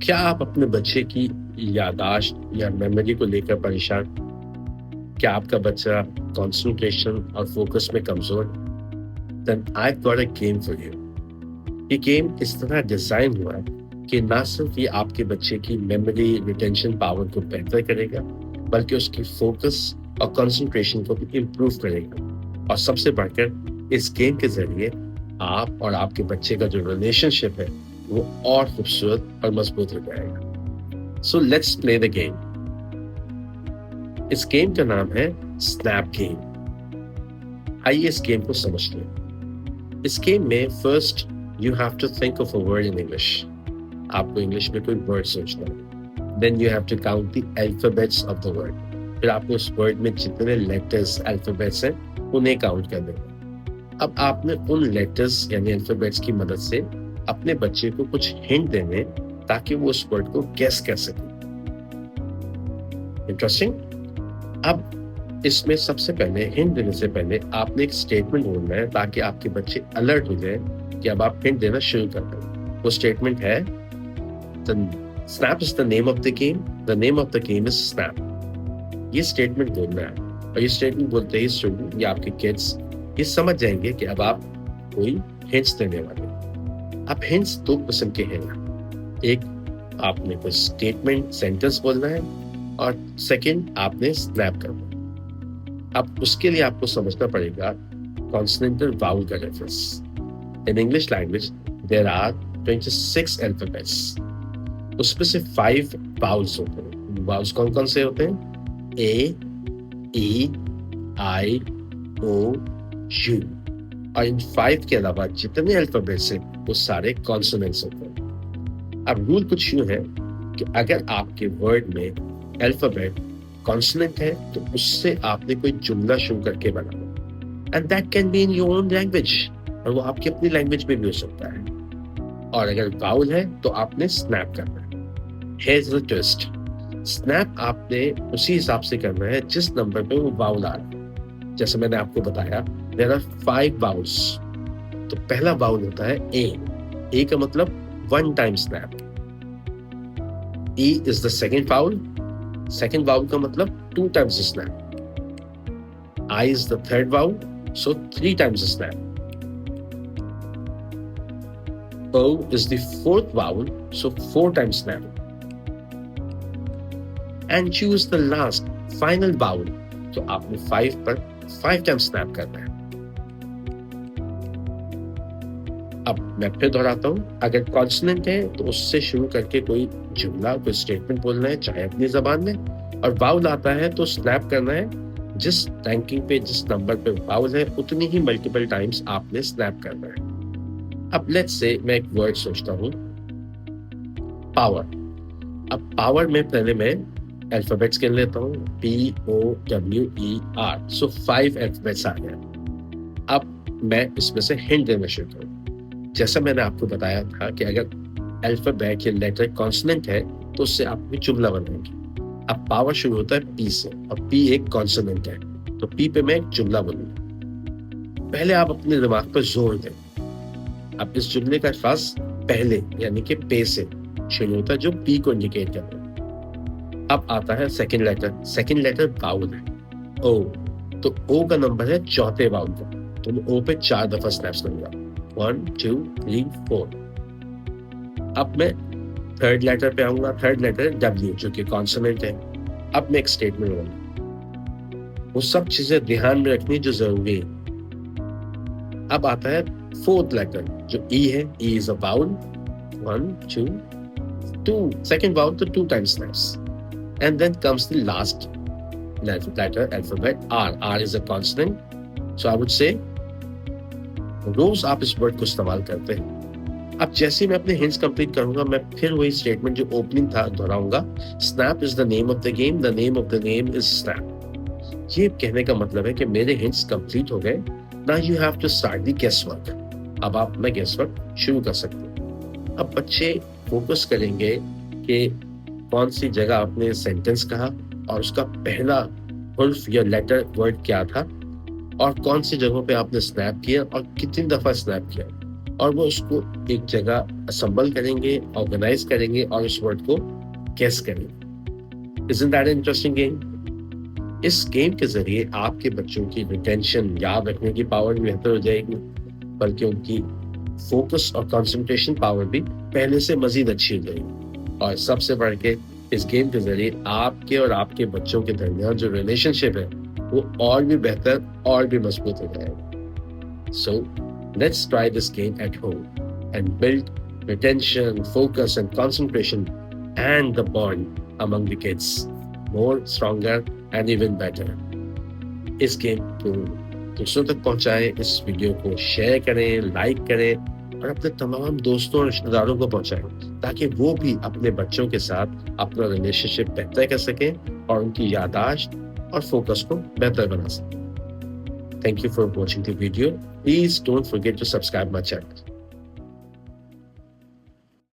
क्या आप अपने बच्चे की याददाश्त या मेमोरी को लेकर परेशान? क्या आपका बच्चा कंसंट्रेशन और फोकस में कमजोर? Then I got a game for you. ये गेम इस तरह डिजाइन हुआ है कि ना सिर्फ ये आपके बच्चे की मेमोरी रिटेंशन पावर को बेहतर करेगा, बल्कि उसकी फोकस और कंसंट्रेशन को भी इम्प्रूव करेगा। और सबसे बढ़कर इस गेम के जरिए आप और आपके बच्चे का जो रिलेशनशिप है वो और खूबसूरत और मजबूत हो जाएगा। So let's play the game. इस गेम का नाम है स्नैप गेम। आइए इस गेम को समझ लें। इस गेम में first you have to think of a word in English. आपको इंग्लिश में कोई वर्ड सोचना है। Then you have to count the alphabets of the word. फिर आपको उस वर्ड में जितने लेटर्स अल्फाबेट्स हैं उन्हें काउंट कर देना। अब आपने उन लेटर्स यानी अल्फाबेट्स की मदद से अपने बच्चे को कुछ हिंट देने ताकि वो उस वर्ड को गेस कर सके। इंटरेस्टिंग। अब इसमें सबसे पहले हिंट देने से पहले आपने एक स्टेटमेंट बोलना है ताकि आपके बच्चे अलर्ट हो जाए कि अब आप हिंट देना शुरू कर दें। वो स्टेटमेंट है snap is the name of the game, the name of the game is snap. ये स्टेटमेंट बोलना है और ये स्टेटमेंट बोलते ही स्टूडेंट या आपके किड्स ये समझ जाएंगे कि अब आप कोई हिंट्स देने वाले हैं। अब हिंट्स दो किस्म के हैं। एक, आपने कोई स्टेटमेंट सेंटेंस बोलना है और सेकंड आपने स्नैप करना है। अब उसके लिए आपको समझना पड़ेगा कॉन्सोनेंटल वाउल का reference. In English language there are 26 alphabets. उसमें से 5 वाउल्स होते हैं। वाउल्स कौन कौन से होते हैं? ए, ई, आई, ओ, यू। और इन 5 के अलावा जितने अल्फाबेट्स हैं वो सारे कॉन्सोनेंट्स होते हैं। अब रूल कुछ यूं है कि अगर आपके वर्ड में अल्फाबेट कॉन्सोनेंट है तो उससे आपने कोई जुमला शुरू करके बनाना, and that can be in your own language, और वो आपकी अपनी लैंग्वेज में भी हो सकता है। और अगर वाउल है तो आपने स्नैप करना है। Here's the twist. स्नैप आपने उसी हिसाब से करना है जिस नंबर पे वो वाउल आ रहा है। जैसे मैंने आपको बताया देयर आर 5 वाउल्स। तो पहला वाउल होता है ए। ए का मतलब 1 time snap. E is the second vowel. Second vowel का मतलब 2 times snap. I is the third vowel, so 3 times snap. O is the fourth vowel, so 4 times snap. And choose the last, final vowel. तो आपने 5 पर 5 times snap करना है। अब मैं फिर दोहराता हूँ, अगर कॉन्सोनेंट है तो उससे शुरू करके कोई जुमला, कोई स्टेटमेंट बोलना है चाहे अपनी जबान में, और वाउल आता है तो स्नैप करना है। जिस रैंकिंग पे, जिस नंबर पे वाउल है उतनी ही मल्टीपल टाइम्स आपने स्नैप करना है। अब लेट्स से मैं एक वर्ड सोचता हूं, पावर। अब पावर में पहले मैं अल्फाबेट्स गिन लेता हूं, POWER। सो 5 अल्फाबेट्स आ गए। अब मैं इसमें से हिंट देना शुरू करूं। जैसा मैंने आपको बताया था कि अगर अल्फाबेट या लेटर कॉन्सोनेंट है तो उससे आप भी जुमला बनाएंगे। अब पावर शुरू होता है P से, और P एक कॉन्सोनेंट है तो P पे मैं एक जुमला बनूंगा। पहले आप अपने दिमाग पर जोर दें। अब इस जुमले का आगाज पहले यानी कि पे से शुरू होता है जो पी को इंडिकेट करता है। अब आता है second letter. Second letter vowel है, ओ। तो ओ का नंबर है चौथे वाउल का, तो मैं ओ पे 4 दफा स्नैप्स करूंगा। 1 2 3 4। अब मैं थर्ड लेटर पे आऊंगा। थर्ड लेटर डब्ल्यू जो कि कॉन्सोनेंट है। अब मैं एक स्टेटमेंट बोलूंगा। वो सब चीजें ध्यान में रखनी जो जरूरी है। अब आता है फोर्थ लेटर जो ई है। E is a vowel. 1 2 2 second vowel तो 2 times snaps, and then comes the last letter alphabet R. R is a consonant, so I would say rose आप इस वर्ड को इस्तेमाल करते हैं। अब जैसे ही मैं अपने हिंट्स कंप्लीट करूंगा मैं फिर वही स्टेटमेंट जो ओपनिंग था दोहराऊंगा। Snap is the name of the game, the name of the game is snap. ये कहने का मतलब है कि मेरे हिंट्स कंप्लीट हो गए। Now you have to start the guesswork. अब आप अपना guesswork शुरू कर सकते हैं। अब बच्चे फोकस करेंगे कि कौन सी जगह आपने सेंटेंस कहा और उसका पहला हर्फ या लेटर वर्ड क्या था, और कौन सी जगहों पे आपने स्नैप किया और कितनी दफा स्नैप किया। और वो उसको एक जगह असम्बल करेंगे, ऑर्गेनाइज करेंगे और उस वर्ड को गेस करेंगे। Isn't that interesting game? इस गेम के ज़रिए आपके बच्चों की रिटेंशन, याद रखने की पावर भी बेहतर हो जाएगी, बल्कि उनकी फोकस और कंसंट्रेशन पावर भी पहले से मज़ीद अच्छी हो जाएगी। और सबसे बढ़ के इस गेम के ज़रिए आपके और आपके बच्चों के दरमियान जो रिलेशनशिप है, वो और भी बेहतर और भी मजबूत हो जाएगा। So, let's try this game at home and build retention, focus, and concentration and the bond among the kids more stronger and even better. इस गेम को दूसरों तक पहुंचाएं, इस वीडियो को शेयर करें, लाइक करें और अपने तमाम दोस्तों और रिश्तेदारों को पहुंचाएं ताकि वो भी अपने बच्चों के साथ अपना रिलेशनशिप बेहतर कर सकें और उनकी याददाश्त और फोकस को बेहतर बना सकें। Thank you for watching the video. Please don't forget to subscribe my channel.